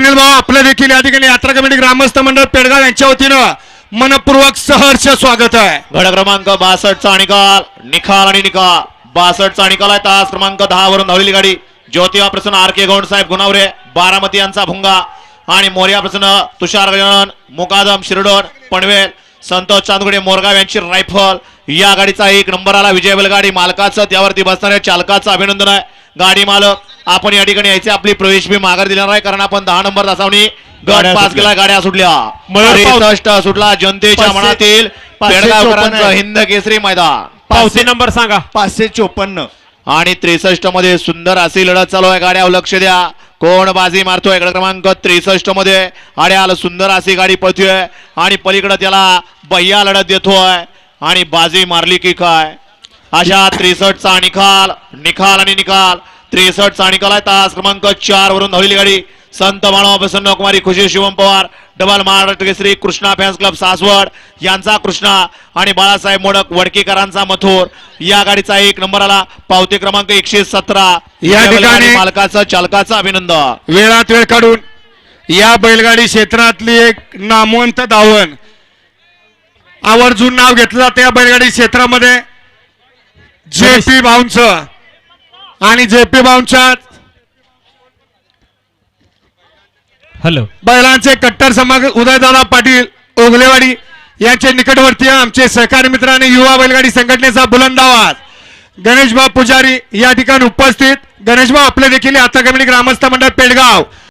स्वप्नील भाऊ आपलं देखील या ठिकाणी यात्रा कमिटी ग्रामस्थ मंडळ पेडगाव यांच्या वतीनं मनपूर्वक सहर्ष स्वागत आहे। गड क्रमांक 62 चा निकाल आणि निकाल 62 चा निकाल आहे। तास क्रमांक 10 वरून धावलेली गाडी ज्योतिबा प्रसन्न आर के गौंड साहेब गुणावरे बारामती यांचा भुंगा आणि मोर्या प्रसन्न तुषार गजानन मुकादम शिरडोन पनवेल संतोष चांदगुडे मोरगाव यांची रायफल या गाडीचा 1 नंबर आला। विजय बैलगाडी मालकाचं त्यावरती बसणाऱ्या चालकाचं अभिनंदन आहे। गाडी मालक आपण या ठिकाणी यायचे आपली प्रवेश फी माघार दिला नाही कारण आपण 10 नंबर तासावणी गट पास केला। गाड्या सुटल्या 63 सुटला जनतेच्या मनातील पेडगावकरांचं हिंद केसरी मैदान। पावती नंबर सांगा 554 आणि 63 मध्ये सुंदर अशी लढत चालू आहे। गाड्या लक्ष द्या कोण बाजी मारतोय। गड क्रमांक 63 मध्ये आड्याला सुंदर अशी गाडी पळतोय आणि पलीकडे त्याला बह्या लढत देतोय आणि बाजी मारली की काय अशा 63 चा निकाल आणि निकाल 63 चा निकाल आहे। तास क्रमांक 4 वरून धावलेली गाडी संत बाळा प्रसन्न कुमारी खुशी Shivam Pawar double Maharashtra Kesari Krishna fans club Saswad यांचा कृष्णा आणि बाळासाहेब मोडक वडकीकरांचा मथुर या गाडीचा 1 नंबर आला। पावती क्रमांक 117 या ठिकाणी मालकाचं चालकाचं अभिनंदन। वेळात वेळ काढून या बैलगाडी क्षेत्रातली एक नामवंत धावण आवर्जून नाव घेतलं जातं या बैलगाडी क्षेत्रामध्ये जेपी भाऊंचं आणि जेपी भाऊंच्या हॅलो बैलांचे कट्टर समर्थक उदयदादा पाटील ओगलेवाडी यांचे निकटवर्ती आमचे सहकारी मित्र आणि युवा बैलगाडी संघटनेचा बुलंद आवाज गणेशभाऊ पुजारी या ठिकाणी उपस्थित। गणेशभाऊ आपले देखील यात्रा कमिटी ग्रामस्थ मंडळ पेडगाव